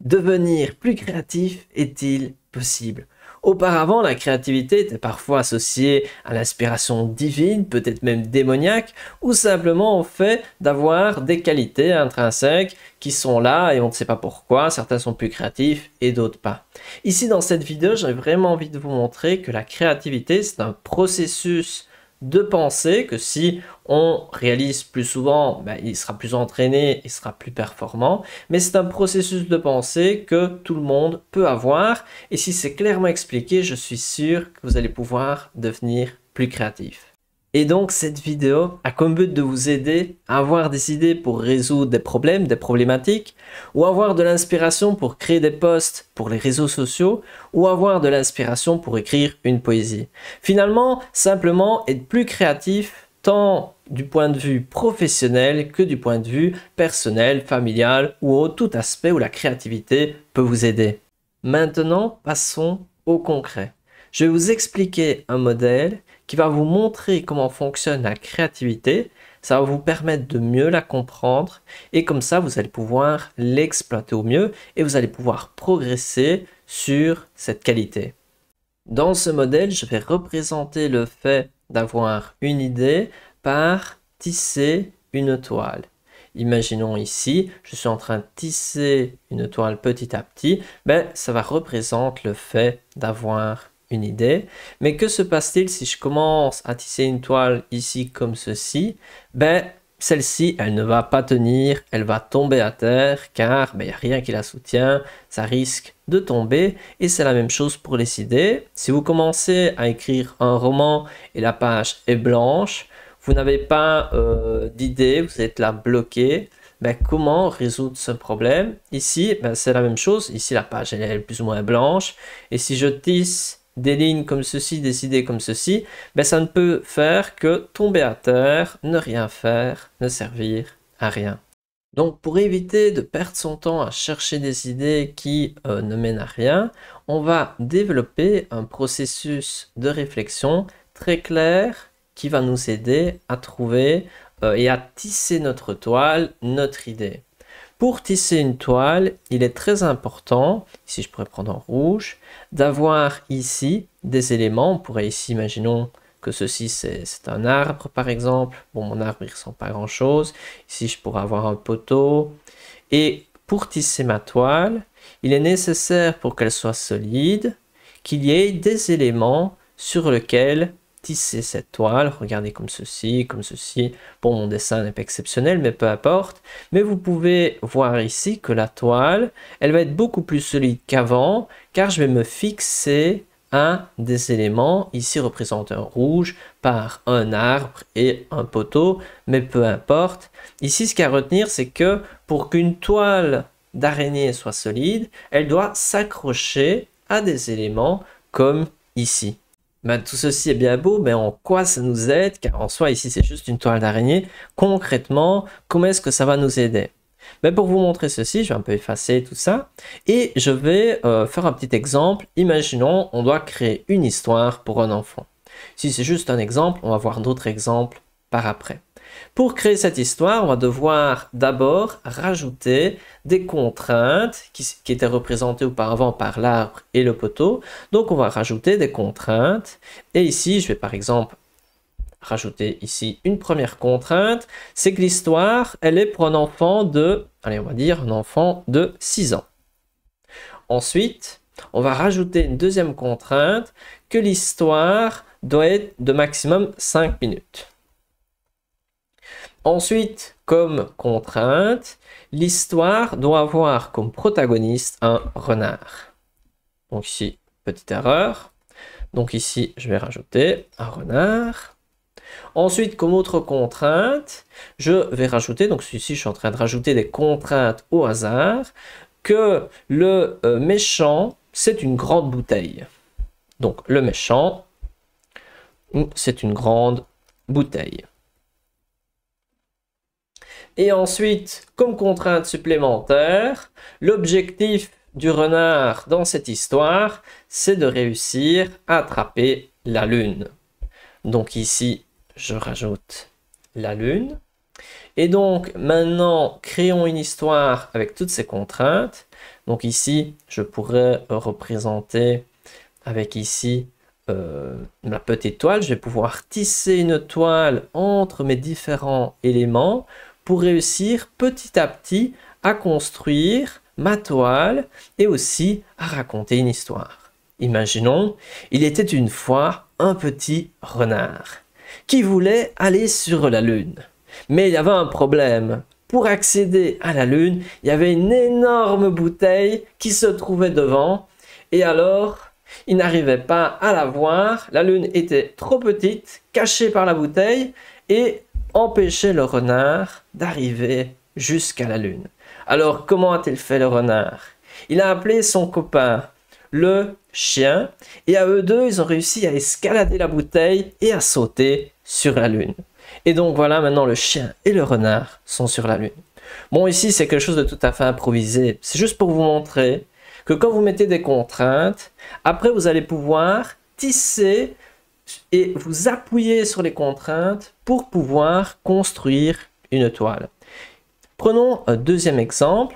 Devenir plus créatif est-il possible? Auparavant, la créativité était parfois associée à l'inspiration divine, peut-être même démoniaque, ou simplement au fait d'avoir des qualités intrinsèques qui sont là et on ne sait pas pourquoi, certains sont plus créatifs et d'autres pas. Ici, dans cette vidéo, j'ai vraiment envie de vous montrer que la créativité, c'est un processus de pensée que si on réalise plus souvent, il sera plus entraîné, il sera plus performant, mais c'est un processus de pensée que tout le monde peut avoir et si c'est clairement expliqué, je suis sûr que vous allez pouvoir devenir plus créatif. Et donc cette vidéo a comme but de vous aider à avoir des idées pour résoudre des problèmes, des problématiques, ou avoir de l'inspiration pour créer des posts pour les réseaux sociaux, ou avoir de l'inspiration pour écrire une poésie. Finalement, simplement être plus créatif tant du point de vue professionnel que du point de vue personnel, familial ou autre, tout aspect où la créativité peut vous aider. Maintenant, passons au concret. Je vais vous expliquer un modèle qui va vous montrer comment fonctionne la créativité. Ça va vous permettre de mieux la comprendre et comme ça, vous allez pouvoir l'exploiter au mieux et vous allez pouvoir progresser sur cette qualité. Dans ce modèle, je vais représenter le fait d'avoir une idée par tisser une toile. Imaginons ici, je suis en train de tisser une toile petit à petit, ça va représenter le fait d'avoir une idée. Mais que se passe-t-il si je commence à tisser une toile ici comme ceci? Celle-ci, elle ne va pas tenir, elle va tomber à terre car il n'y a rien qui la soutient, ça risque de tomber et c'est la même chose pour les idées. Si vous commencez à écrire un roman et la page est blanche, vous n'avez pas d'idée, vous êtes là bloqué. Comment résoudre ce problème? Ici, c'est la même chose. Ici, la page elle est plus ou moins blanche. Et si je tisse des lignes comme ceci, des idées comme ceci, ça ne peut faire que tomber à terre, ne rien faire, ne servir à rien. Donc pour éviter de perdre son temps à chercher des idées qui ne mènent à rien, on va développer un processus de réflexion très clair qui va nous aider à trouver et à tisser notre toile, notre idée. Pour tisser une toile, il est très important, ici je pourrais prendre en rouge, d'avoir ici des éléments. On pourrait ici, imaginons que ceci c'est un arbre par exemple. Bon, mon arbre il ressemble pas à grand chose. Ici je pourrais avoir un poteau. Et pour tisser ma toile, il est nécessaire pour qu'elle soit solide, qu'il y ait des éléments sur lesquels tisser cette toile. Regardez comme ceci, comme ceci. Bon, mon dessin n'est pas exceptionnel, mais peu importe. Mais vous pouvez voir ici que la toile, elle va être beaucoup plus solide qu'avant, car je vais me fixer à des éléments, ici représentés en rouge, par un arbre et un poteau, mais peu importe. Ici, ce qu'il y a à retenir, c'est que pour qu'une toile d'araignée soit solide, elle doit s'accrocher à des éléments comme ici. Tout ceci est bien beau, mais en quoi ça nous aide? Car en soi, ici, c'est juste une toile d'araignée. Concrètement, comment est-ce que ça va nous aider? Pour vous montrer ceci, je vais un peu effacer tout ça. Et je vais faire un petit exemple. Imaginons, on doit créer une histoire pour un enfant. Si c'est juste un exemple, on va voir d'autres exemples par après. Pour créer cette histoire, on va devoir d'abord rajouter des contraintes qui étaient représentées auparavant par l'arbre et le poteau. Donc on va rajouter des contraintes. Et ici, je vais par exemple rajouter ici une première contrainte. C'est que l'histoire, elle est pour un enfant de, allez, on va dire un enfant de 6 ans. Ensuite, on va rajouter une deuxième contrainte, que l'histoire doit être de maximum 5 minutes. Ensuite, comme contrainte, l'histoire doit avoir comme protagoniste un renard. Donc ici, petite erreur. Donc ici, je vais rajouter un renard. Ensuite, comme autre contrainte, je vais rajouter, donc ici, je suis en train de rajouter des contraintes au hasard, que le méchant, c'est une grande bouteille. Donc le méchant, c'est une grande bouteille. Et ensuite, comme contrainte supplémentaire, l'objectif du renard dans cette histoire, c'est de réussir à attraper la lune. Donc ici, je rajoute la lune. Et donc, maintenant, créons une histoire avec toutes ces contraintes. Donc ici, je pourrais représenter avec ici la petite toile. Je vais pouvoir tisser une toile entre mes différents éléments pour réussir petit à petit à construire ma toile et aussi à raconter une histoire. Imaginons, il était une fois un petit renard qui voulait aller sur la Lune. Mais il y avait un problème. Pour accéder à la Lune, il y avait une énorme bouteille qui se trouvait devant. Et alors, il n'arrivait pas à la voir. La Lune était trop petite, cachée par la bouteille, et empêchait le renard d'arriver jusqu'à la Lune. Alors, comment a-t-il fait le renard? Il a appelé son copain, le chien, et à eux deux, ils ont réussi à escalader la bouteille et à sauter sur la Lune. Et donc voilà, maintenant le chien et le renard sont sur la Lune. Bon, ici, c'est quelque chose de tout à fait improvisé. C'est juste pour vous montrer que quand vous mettez des contraintes, après vous allez pouvoir tisser et vous appuyer sur les contraintes pour pouvoir construire une toile. Prenons un deuxième exemple.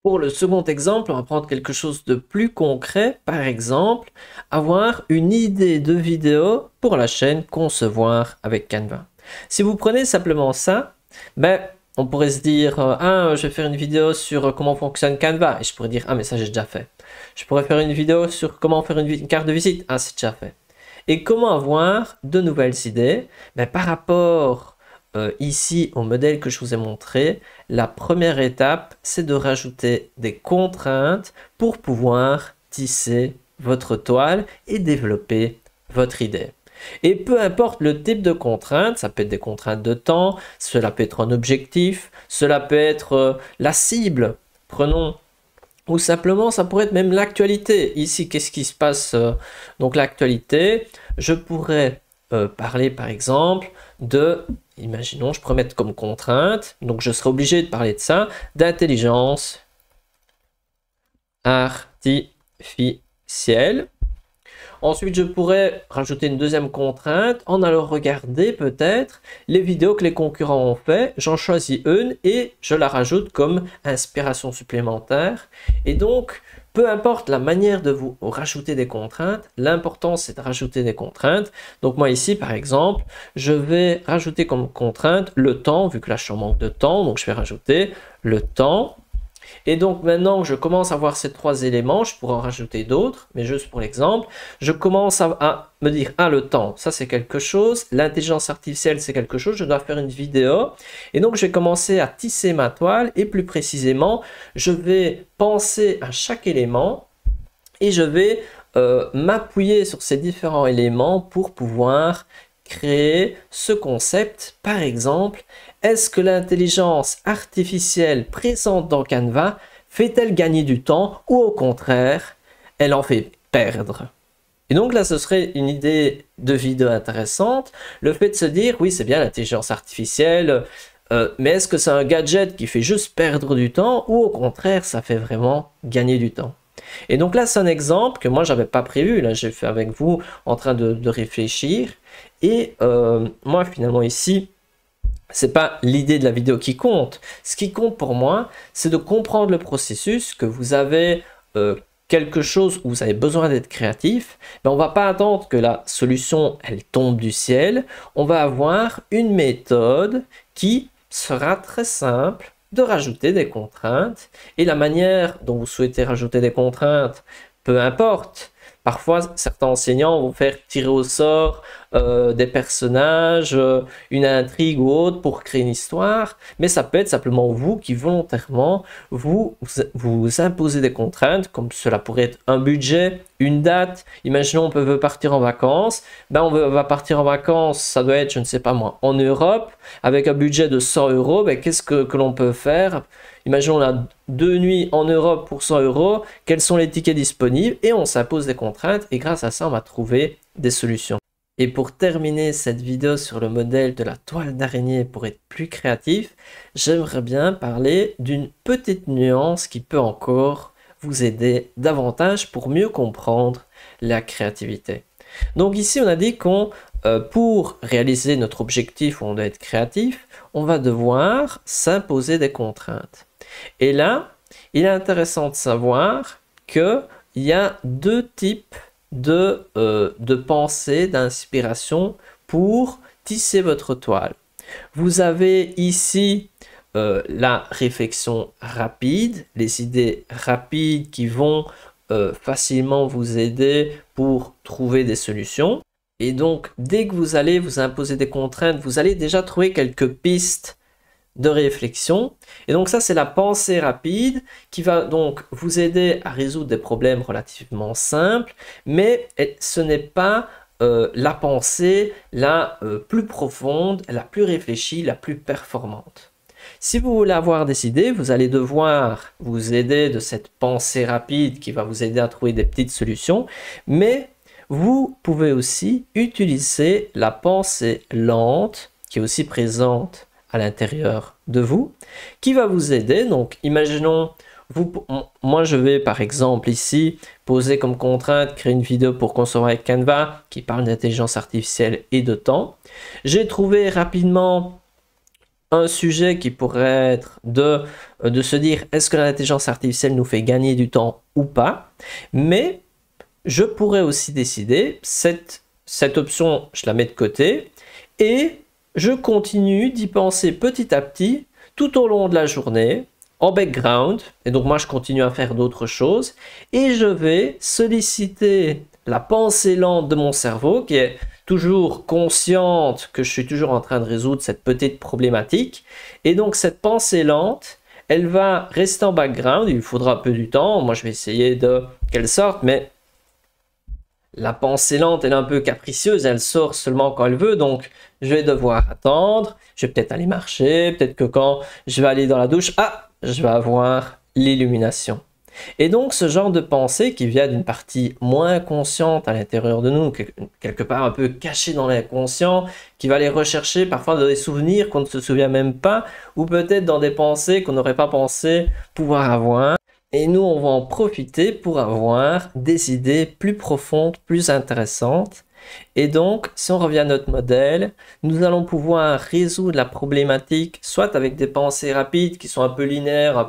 Pour le second exemple, on va prendre quelque chose de plus concret. Par exemple, avoir une idée de vidéo pour la chaîne Concevoir avec Canva. Si vous prenez simplement ça, on pourrait se dire je vais faire une vidéo sur comment fonctionne Canva. Et je pourrais dire mais ça j'ai déjà fait. Je pourrais faire une vidéo sur comment faire une carte de visite. Ah, c'est déjà fait. Et comment avoir de nouvelles idées? Par rapport ici au modèle que je vous ai montré, la première étape, c'est de rajouter des contraintes pour pouvoir tisser votre toile et développer votre idée. Et peu importe le type de contrainte, ça peut être des contraintes de temps, cela peut être un objectif, cela peut être la cible, prenons, ou simplement ça pourrait être même l'actualité. Ici, qu'est-ce qui se passe? Donc l'actualité, je pourrais parler par exemple de, imaginons, je pourrais mettre comme contrainte, donc je serai obligé de parler de ça, d'intelligence artificielle. Ensuite, je pourrais rajouter une deuxième contrainte en allant regarder peut-être les vidéos que les concurrents ont fait. J'en choisis une et je la rajoute comme inspiration supplémentaire. Et donc, peu importe la manière de vous rajouter des contraintes, l'important c'est de rajouter des contraintes. Donc moi ici, par exemple, je vais rajouter comme contrainte le temps, vu que là je suis en manque de temps, donc je vais rajouter le temps. Et donc maintenant que je commence à voir ces trois éléments, je pourrais en rajouter d'autres, mais juste pour l'exemple, je commence à me dire, le temps, ça c'est quelque chose, l'intelligence artificielle c'est quelque chose, je dois faire une vidéo, et donc je vais commencer à tisser ma toile, et plus précisément, je vais penser à chaque élément, et je vais m'appuyer sur ces différents éléments pour pouvoir créer ce concept. Par exemple, est-ce que l'intelligence artificielle présente dans Canva fait-elle gagner du temps ou au contraire, elle en fait perdre? Et donc là, ce serait une idée de vidéo intéressante. Le fait de se dire, oui, c'est bien l'intelligence artificielle, mais est-ce que c'est un gadget qui fait juste perdre du temps ou au contraire, ça fait vraiment gagner du temps? Et donc là, c'est un exemple que moi, j'avais pas prévu. Là, j'ai fait avec vous en train de réfléchir. Et moi, finalement, ici, c'est pas l'idée de la vidéo qui compte. Ce qui compte pour moi, c'est de comprendre le processus, que vous avez quelque chose où vous avez besoin d'être créatif. On va pas attendre que la solution, elle tombe du ciel. On va avoir une méthode qui sera très simple de rajouter des contraintes. Et la manière dont vous souhaitez rajouter des contraintes, peu importe. Parfois, certains enseignants vont faire tirer au sort des personnages, une intrigue ou autre pour créer une histoire, mais ça peut être simplement vous qui volontairement vous imposez des contraintes, comme cela pourrait être un budget, une date. Imaginons on veut partir en vacances, on va partir en vacances, ça doit être, je ne sais pas moi, en Europe, avec un budget de 100 €, qu'est-ce que l'on peut faire? Imaginons on a 2 nuits en Europe pour 100 €, quels sont les tickets disponibles? Et on s'impose des contraintes et grâce à ça, on va trouver des solutions. Et pour terminer cette vidéo sur le modèle de la toile d'araignée pour être plus créatif, j'aimerais bien parler d'une petite nuance qui peut encore vous aider davantage pour mieux comprendre la créativité. Donc ici, on a dit qu'on pour réaliser notre objectif où on doit être créatif, on va devoir s'imposer des contraintes. Et là, il est intéressant de savoir qu'il y a deux types de pensée, d'inspiration pour tisser votre toile. Vous avez ici la réflexion rapide, les idées rapides qui vont facilement vous aider pour trouver des solutions. Et donc, dès que vous allez vous imposer des contraintes, vous allez déjà trouver quelques pistes de réflexion. Et donc ça, c'est la pensée rapide qui va donc vous aider à résoudre des problèmes relativement simples, mais ce n'est pas la pensée la plus profonde, la plus réfléchie, la plus performante. Si vous voulez avoir des idées, vous allez devoir vous aider de cette pensée rapide qui va vous aider à trouver des petites solutions, mais vous pouvez aussi utiliser la pensée lente qui est aussi présente à l'intérieur de vous, qui va vous aider. Donc, imaginons, moi je vais par exemple ici poser comme contrainte, créer une vidéo pour concevoir avec Canva qui parle d'intelligence artificielle et de temps. J'ai trouvé rapidement un sujet qui pourrait être de se dire est-ce que l'intelligence artificielle nous fait gagner du temps ou pas, mais je pourrais aussi décider, cette option je la mets de côté et je continue d'y penser petit à petit tout au long de la journée en background, et donc moi je continue à faire d'autres choses et je vais solliciter la pensée lente de mon cerveau qui est toujours consciente que je suis toujours en train de résoudre cette petite problématique. Et donc cette pensée lente, elle va rester en background, il faudra un peu du temps, moi je vais essayer de qu'elle sorte, mais la pensée lente, elle est un peu capricieuse, elle sort seulement quand elle veut, donc je vais devoir attendre, je vais peut-être aller marcher, peut-être que quand je vais aller dans la douche, je vais avoir l'illumination. Et donc ce genre de pensée qui vient d'une partie moins consciente à l'intérieur de nous, quelque part un peu cachée dans l'inconscient, qui va aller rechercher parfois dans des souvenirs qu'on ne se souvient même pas, ou peut-être dans des pensées qu'on n'aurait pas pensé pouvoir avoir. Et nous, on va en profiter pour avoir des idées plus profondes, plus intéressantes. Et donc, si on revient à notre modèle, nous allons pouvoir résoudre la problématique soit avec des pensées rapides qui sont un peu linéaires, un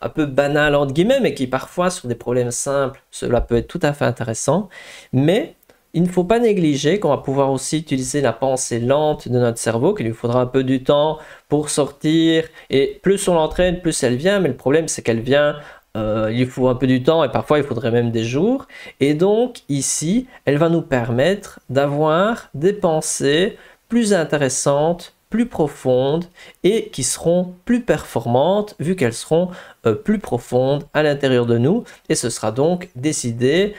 peu banales entre guillemets, mais qui parfois sur des problèmes simples, cela peut être tout à fait intéressant. Mais il ne faut pas négliger qu'on va pouvoir aussi utiliser la pensée lente de notre cerveau, qu'il lui faudra un peu du temps pour sortir. Et plus on l'entraîne, plus elle vient, mais le problème c'est qu'elle vient... il faut un peu du temps et parfois il faudrait même des jours. Et donc ici, elle va nous permettre d'avoir des pensées plus intéressantes, plus profondes et qui seront plus performantes vu qu'elles seront plus profondes à l'intérieur de nous. Et ce sera donc des idées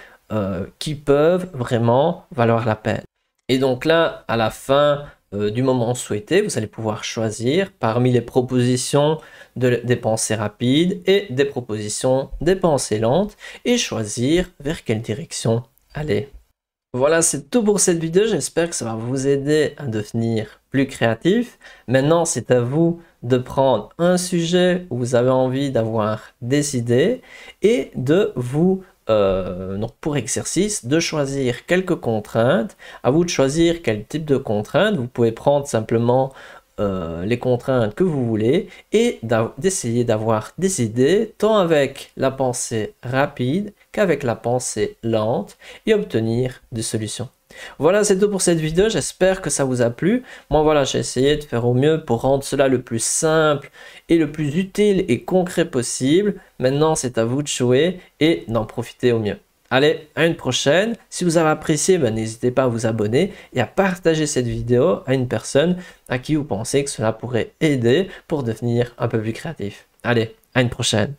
qui peuvent vraiment valoir la peine. Et donc là, à la fin du moment souhaité, vous allez pouvoir choisir parmi les propositions des pensées rapides et des propositions des pensées lentes et choisir vers quelle direction aller. Voilà, c'est tout pour cette vidéo. J'espère que ça va vous aider à devenir plus créatif. Maintenant, c'est à vous de prendre un sujet où vous avez envie d'avoir des idées et de vous donc pour exercice, de choisir quelques contraintes. À vous de choisir quel type de contraintes. Vous pouvez prendre simplement les contraintes que vous voulez et d'essayer d'avoir des idées tant avec la pensée rapide qu'avec la pensée lente et obtenir des solutions. Voilà, c'est tout pour cette vidéo, j'espère que ça vous a plu. Moi voilà, j'ai essayé de faire au mieux pour rendre cela le plus simple et le plus utile et concret possible. Maintenant, c'est à vous de jouer et d'en profiter au mieux. Allez, à une prochaine. Si vous avez apprécié, n'hésitez pas à vous abonner et à partager cette vidéo à une personne à qui vous pensez que cela pourrait aider pour devenir un peu plus créatif. Allez, à une prochaine.